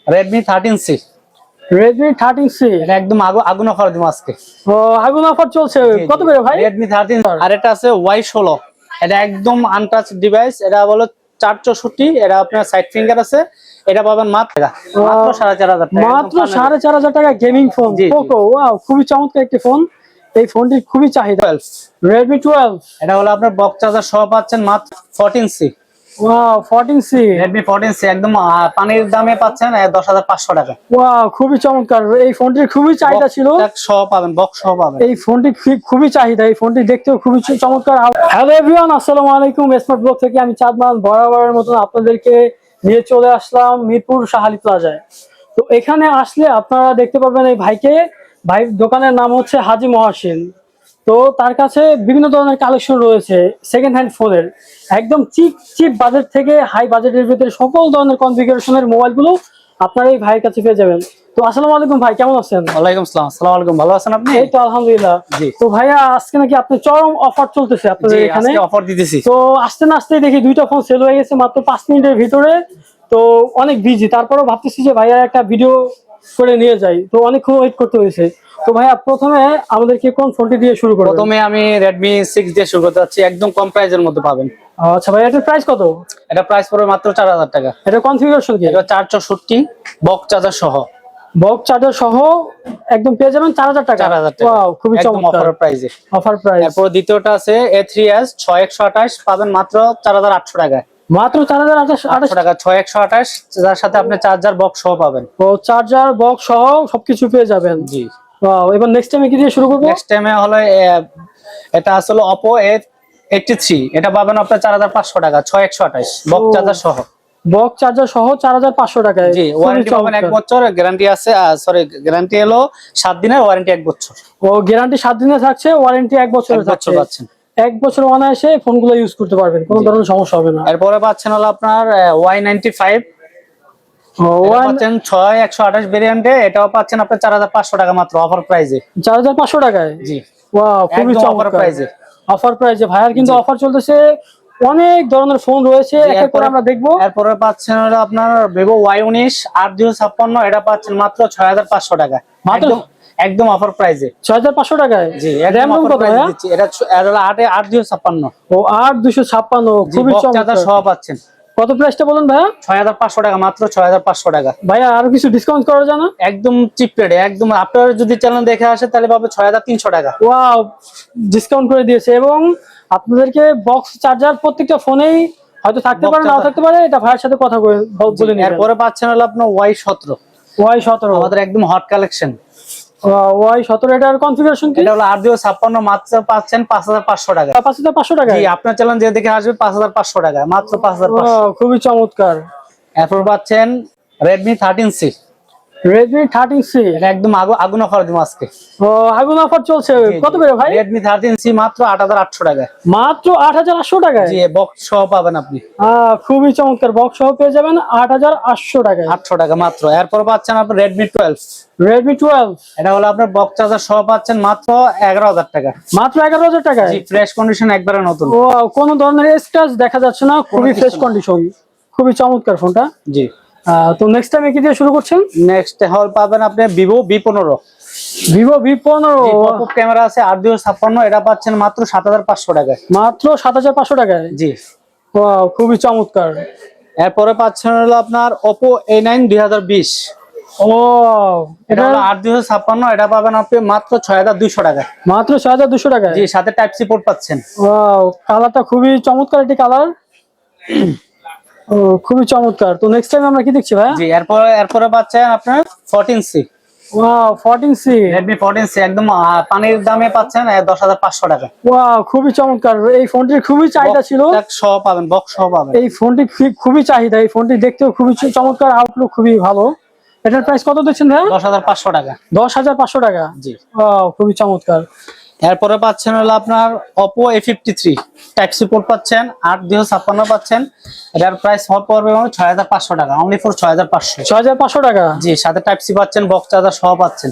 Redmi 13C। Redmi 13C এটা একদম আগুন অফার দিব আজকে। ও আগুন অফার চলছে কত করে ভাই? Redmi 13। আর এটা আছে Y16। এটা একদম আনটাচ ডিভাইস। এটা হলো 464। এটা আপনার সাইড ফিঙ্গার আছে। এটা পাবেন মাত্র 4,500 টাকা। মাত্র 4,500 টাকা গেমিং ফোন পোকো। ওয়াও, খুবই চমৎকার একটি ফোন। এই ফোনটি খুবই চাহিদা। Redmi 12। এটা হলো আপনার বক্স চার্জার সহ পাচ্ছেন মাত্র 14C। Wow, 14C। Redmi 14C একদম পানির দামে পাচ্ছেন 10,500 টাকা। ওয়াও, খুবই চমৎকার। এই ফোনটির খুবই চাহিদা ছিল। সহ পাবেন, বক্স সহ পাবেন। এই ফোনটি খুবই চাহিদা। এই ফোনটি দেখতেও খুবই চমৎকার। হ্যালো এভরিওয়ান, আসসালামু আলাইকুম। স্মার্ট ব্লগ থেকে আমি চাঁদমান বরাবরের মতন আপনাদেরকে নিয়ে চলে আসলাম মিরপুর শাহালি প্লাজায়। তো এখানে আসলে আপনারা দেখতে পাবেন এই ভাইকে। ভাই দোকানের নাম হচ্ছে হাজি মহাসিন। তো তার কাছে বিভিন্ন ধরনের কালেকশন রয়েছে সেকেন্ড হ্যান্ড ফোনের। একদম চিপ বাজেট থেকে হাই বাজেটের ভিতরে সকল ধরনের কনফিগারেশনের মোবাইলগুলো আপনারা এই ভাইয়ের কাছে পেয়ে যাবেন। তো আসসালামু আলাইকুম ভাই, কেমন আছেন? ওয়ালাইকুম আসসালাম। আসসালামু আলাইকুম, ভালো আছেন আপনি? এই তো আলহামদুলিল্লাহ। তো ভাইয়া আজকে নাকি আপনি চরম অফার চলতেছে আপনাদের এখানে? অফার দিতেছি। তো আসতে না আসতে দেখি দুইটা ফোন সেল হয়ে গেছে মাত্র 5 মিনিটের ভিতরে। তো অনেক বিজি, তারপরেও ভাবতেছি যে ভাইয়া একটা ভিডিও করে নিয়ে যাই। তো অনেকক্ষণ ওয়েট করতে হয়েছে। তো ভাইয়া প্রথমে আমাদেরকে কোন ফোনটি দিয়ে শুরু করব? প্রথমে আমি Redmi 6 দিয়ে শুরু করতে যাচ্ছি। একদম কম প্রাইসের মধ্যে পাবেন। আচ্ছা ভাই, এটার প্রাইস কত? এটা প্রাইস পড়বে মাত্র 4,000 টাকা। এটা কনফিগারেশন কি? এটা 464 বক্স চার্জার সহ। বক্স চার্জার সহ একদম পেয়ে যাবেন 4,000 টাকা। 4,000 টাকা। ওয়াও, খুবই চমৎকার অফার প্রাইসে। Offer price. তারপর দ্বিতীয়টা আছে A3s 6128 পাবেন মাত্র 4,800 টাকায়। মাত্র 4,800 টাকা 6128, যার সাথে আপনি চার্জার বক্স সহ পাবেন। ও চার্জার বক্স সহ সবকিছু পেয়ে যাবেন। জি। ওয়াও, এবার নেক্সট টাইমে কি দিয়ে শুরু করব? নেক্সট টাইমে হলো এটা আসলে Oppo A83। এটা পাবেন আপনার 4,500 টাকা 6128 বক্স চার্জার সহ। বক্স চার্জার সহ 4,500 টাকায়। জি, ওয়ারেন্টি পাবেন 1 বছর, গ্যারান্টি আছে গ্যারান্টি হলো 7 দিনের, ওয়ারেন্টি 1 বছর। ও গ্যারান্টি 7 দিনের থাকছে, ওয়ারেন্টি 1 বছরের থাকছে। পাচ্ছেন 1 বছর অনায়াসে ফোনগুলো ইউজ করতে পারবেন, কোনো ধরনের সমস্যা হবে না। এরপরে পাচ্ছেন হলো আপনার Y95। পাচ্ছেন 6128 ভেরিয়েন্টে। এটাও পাচ্ছেন আপনার 4,500 টাকা মাত্র অফার প্রাইসে। 4,500 টাকায়। জি, ওয়াও, খুবই অফার চমৎকার প্রাইসে। অফার প্রাইসে ভাইয়ার কিন্তু অফার চলতেছে। অনেক ধরনের ফোন রয়েছে, এক এক করে আমরা দেখবো। এরপরে পাচ্ছেন হলো আপনার Vivo Y19 8,256। এটা পাচ্ছেন মাত্র 6,500 টাকা। একদম অফার প্রাইসে 6,500 টাকায়। জি, র‍্যাম একদম কত ভাইয়া? দিচ্ছি। এটা 8,256। ও 8,256, খুবই চমৎকার। সহ পাচ্ছেন। কত প্রাইসটা বলেন ভাইয়া? 6,500 টাকা, মাত্র 6,500 টাকা। ভাইয়া আরো কিছু ডিসকাউন্ট করা যায় না? একদম চিপ রেটে। একদম আপনারা যদি চ্যানেল দেখে আসে তাহলে পাবে 6,300 টাকা। ওয়াও, ডিসকাউন্ট করে দিয়েছে। এবং আপনাদেরকে বক্স চার্জার প্রত্যেকটা ফোনেই হয়তো থাকতে পারে, নাও থাকতে পারে, এটা ভাইয়ের সাথে কথা বলে নিবেন। এরপরে পাচ্ছেন হলো আপনার Y17। আমাদের একদম হট কালেকশন। Y17 এটার কনফিগারেশন কি? এটা হলো 8,256, মাত্র পাচ্ছেন 5,500 টাকা। 5,500 টাকা। জি, আপনার চ্যানেল যে দেখে আসবে 5,500 টাকা, মাত্র 5,500। খুবই চমৎকার। এরপর পাচ্ছেন Redmi 13C। Redmi 13C এটা একদম আগুন অফার দিব আজকে। ও আগুন অফার চলছে কত করে ভাই? Redmi 13C মাত্র 8,800 টাকা। মাত্র 8,800 টাকায়। জি, বক্স সহ পাবেন আপনি। খুবই চমৎকার, বক্স সহ পেয়ে যাবেন 8,800 টাকায়। 800 টাকা মাত্র। এরপর পাচ্ছেন আপনি Redmi 12। Redmi 12 এটা হলো আপনার বক্স চার্জার সহ পাচ্ছেন মাত্র 11,000 টাকা। মাত্র 11,000 টাকায়। জি, ফ্রেশ কন্ডিশন, একবারে নতুন। ও কোনো ধরনের স্ক্র্যাচ দেখা যাচ্ছে না, খুবই ফ্রেশ কন্ডিশন, খুবই চমৎকার ফোনটা। জি। তো নেক্সট টাইমে কি দিয়ে শুরু করছেন? নেক্সট হল পাবেন আপনি Vivo V15। Vivo V15 popup camera আছে 8,256। এটা পাচ্ছেন মাত্র 7,500 টাকায়। মাত্র 7,500 টাকায়। জি। ওয়াও, খুবই চমৎকার। এরপরে পাচ্ছেন হলো আপনার Oppo A9 2020। ও এটা হলো 8,256। এটা পাবেন আপনি মাত্র 6,200 টাকায়। মাত্র 6,200 টাকায়। জি, সাথে টাইপ সি পোর্ট পাচ্ছেন। ওয়াও, কালারটা খুবই চমৎকার একটি কালার। ও খুবই চমৎকার। তো নেক্সট টাইম আমরা কি দেখছি ভাই? জি, এরপরে পাচ্ছেন আপনার 14C। Wow, 14C। Redmi 14C একদম পানির দামে পাচ্ছেন 10,500 টাকা। ওয়াও, খুবই চমৎকার। এই ফোনটির খুবই চাহিদা ছিল। সহ পাবেন, বক্স সহ পাবেন। এই ফোনটি খুবই চাহিদা। এই ফোনটি দেখতেও খুবই চমৎকার, আউটলুক খুবই ভালো। এটার প্রাইস কত দিচ্ছেন ভাই? 10,500 টাকা। 10,500 টাকা। জি। ওয়াও, খুবই চমৎকার। এরপরে পাচ্ছেন হলো আপনার Oppo A53 type C port পাচ্ছেন, 8,256 পাচ্ছেন। এটার প্রাইস পড়বে 6,500 টাকা, অনলি ফর 6,500। 6,500 টাকা। জি, সাথে টাইপ সি পাচ্ছেন, বক্স চার্জার সহ পাচ্ছেন।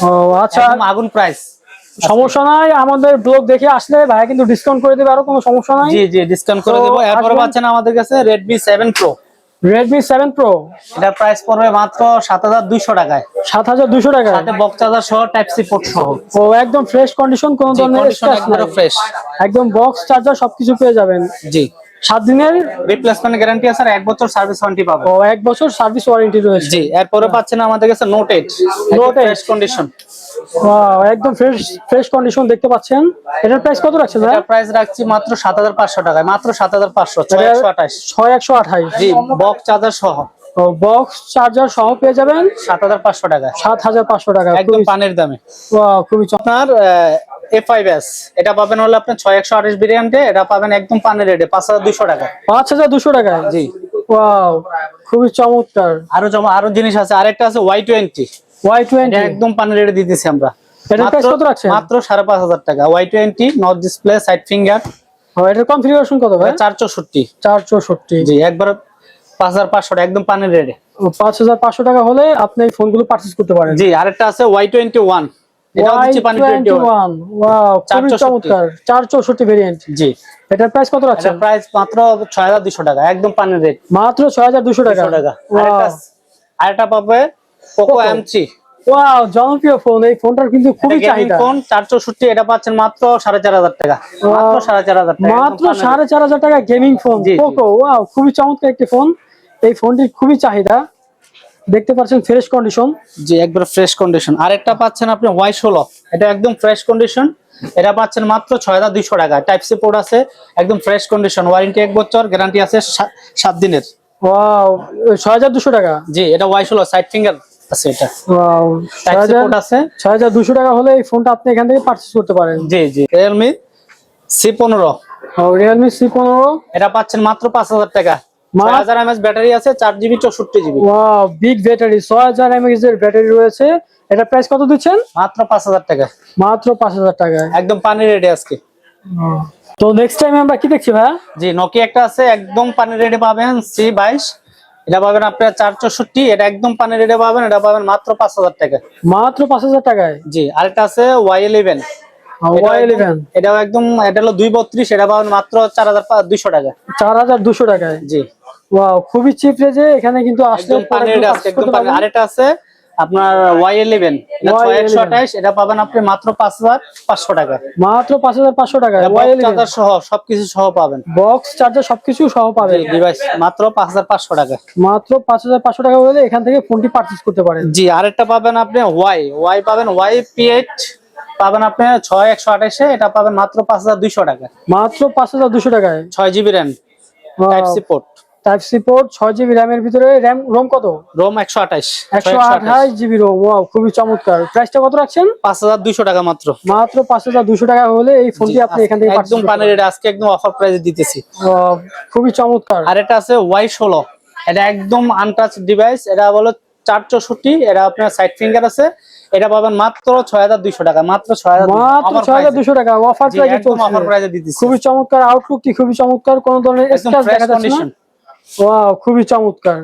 ও আচ্ছা, আগুন প্রাইস। সমস্যা নাই, আমাদের ব্লগ দেখে আসলে ভাই কিন্তু ডিসকাউন্ট করে দেবে, আরো কোনো সমস্যা নাই। জি জি, ডিসকাউন্ট করে দেব। এরপরে পাচ্ছেন আমাদের কাছে Redmi 7 Pro। Redmi 7 Pro এটার প্রাইস পড়বে মাত্র 7200 টাকায়, 7200 টাকা। সাথে বক্স চার্জার সহ টাইপ সি পোর্ট সহ। ও একদম ফ্রেশ কন্ডিশন, কোনো ধরনের কন্ডিশন স্ক্র্যাচ একদম নাই, ফ্রেশ। একদম বক্স চার্জার সবকিছু পেয়ে যাবেন। জি 7 দিনের রিপ্লেসমেন্ট গ্যারান্টি আছে আর 1 বছর সার্ভিস ওয়ারেন্টি পাবেন। ও 1 বছর সার্ভিস ওয়ারেন্টি রয়েছে। জি এরপরে পাচ্ছেন আমাদের কাছে note 8, Note 8 fresh condition. Wow একদম ফ্রেশ কন্ডিশন দেখতে পাচ্ছেন। এটার প্রাইস কত রাখছেন ভাই? এটার প্রাইস রাখছি মাত্র 7500 টাকায়, মাত্র 7500, 6128। 6128। জি বক্স চার্জার সহ ও বক্স চার্জার সহ পেয়ে যাবেন 7500 টাকা, 7500 টাকা। একদম পানির দামে। ওয়াও খুবই আপনার A5s এটা পাবেন হলো আপনার 6128 ভেরিয়েন্টে, এটা পাবেন একদম পানির রেটে 5200 টাকা। 5200 টাকায়। জি ওয়াও খুবই চমৎকার। আরো জিনিস আছে, আরেকটা আছে Y20, Y20 এটা একদম পানির রেটে দিতেছি আমরা। এটার প্রাইস কত রাখছেন? মাত্র 5500 টাকা। Y20 notch display, side finger. ও এটার কনফিগারেশন কত ভাই? 464। 464। জি একবার 5500 টাকা, একদম পানির রেটে। ও 5500 টাকা হলে আপনি এই ফোনগুলো পারচেজ করতে পারেন। জি আরেকটা আছে Y21, এটাও দিচ্ছি পানির রেটে। Y21 ওয়াও খুবই 464 চমৎকার, 464 ভেরিয়েন্ট। জি এটার প্রাইস কত রাখছেন? এটার প্রাইস মাত্র 6200 টাকা, একদম পানির রেট। মাত্র 6200 টাকা। 200 টাকা। ওয়াও আরেকটা পাবে Poco Poco। M3, ওয়াও জনপ্রিয় ফোন, এই ফোনটার কিন্তু খুবই গেমিং চাহিদা। ফোন 464, এটা পাচ্ছেন মাত্র 4500 টাকা, মাত্র 4500 টাকা, মাত্র একদম পানির rate। 4500 টাকা গেমিং ফোন জি, জি। পোকো। ওয়াও খুবই চমৎকার একটি ফোন, এই ফোনটির খুবই চাহিদা। দেখতে পাচ্ছেন ফ্রেশ কন্ডিশন। জি একবার ফ্রেশ কন্ডিশন। আরেকটা পাচ্ছেন আপনি Y16, এটা একদম ফ্রেশ কন্ডিশন, এটা পাচ্ছেন মাত্র 6200 টাকা। টাইপ সি পোর্ট আছে, একদম ফ্রেশ কন্ডিশন, ওয়ারেন্টি 1 বছর, গ্যারান্টি আছে 7 দিনের। ওয়াও 6200 টাকা। জি এটা Y16 সাইড ফিঙ্গার আছে, এটা ওয়াও টাইপ সি পোর্ট আছে। 6200 টাকা হলে এই ফোনটা আপনি এখান থেকে পারচেজ করতে পারেন। জি জি Realme C15, ও Realme C15 এটা পাচ্ছেন মাত্র 5000 টাকা। 6000 mAh ব্যাটারি আছে, 4GB 64GB। Wow big battery, 6000 mAh এর ব্যাটারি রয়েছে। এটা প্রাইস কত দিচ্ছেন? মাত্র 5000 টাকা, মাত্র 5000 টাকায়। একদম পানির রেটে আজকে। তো নেক্সট টাইম আমরা কি দেখছি ভাইয়া? জি Nokia একটা আছে, একদম পানির রেটে পাবেন, C22, এটা পাবেন আপনার 464, এটা একদম পানির রেটে পাবেন, এটা পাবেন মাত্র 5000 টাকা। মাত্র 5000 টাকায়। জি আরেকটা আছে Y11, Y11 এটাও একদম, এটা হলো 232, এটা পাবেন মাত্র 4200 টাকা। 4200 টাকায়। জি ওয়াও খুবই চিপ রেঞ্জে এখানে কিন্তু আসলে একদম পানির রেটে আজকে, একদম পানির। আরেকটা আছে আপনার Y11, এটা 6128, এটা পাবেন আপনি মাত্র 5500 টাকা। মাত্র 5500 টাকায় বক্স Y11 চার্জার সহ সবকিছু সহ পাবেন। বক্স চার্জার সবকিছু সহ পাবেন। ডিভাইস মাত্র 5500 টাকা। মাত্র 5500 টাকা হলে এখান থেকে ফোনটি পারচেজ করতে পারেন। জি আরেকটা পাবেন আপনি Y পাবেন, YP8 পাবেন আপনি 6128, এটা পাবেন মাত্র 5200 টাকা। মাত্র 5200 টাকায়। 6GB RAM, type C port, type C port, 6GB RAM এর ভিতরে রোম কত? ROM 128, 128GB Rome. ওয়াও খুবই চমৎকার। প্রাইসটা কত রাখছেন? 5200 টাকা মাত্র। মাত্র 5200 টাকা হলে এই ফোনটি আপনি এখান থেকে একদম পানির রেটে আজকে, একদম অফার প্রাইসে দিতেছি। খুবই চমৎকার। আর এটা আছে Y16, এটা একদম আনটাচ ডিভাইস, এটা হলো 464, এটা আপনার সাইড ফিঙ্গার আছে, এটা পাবেন মাত্র 6200 টাকা, মাত্র 6200 টাকা অফার প্রাইসে চলছে। অফার প্রাইসে দিতেছি। খুবই চমৎকার, আউটলুকটি খুবই চমৎকার, কোনো ধরনের একদম স্ক্র্যাচ ফ্রেশ দেখা যাচ্ছে না। কন্ডিশন। ওয়াও খুবই চমৎকার।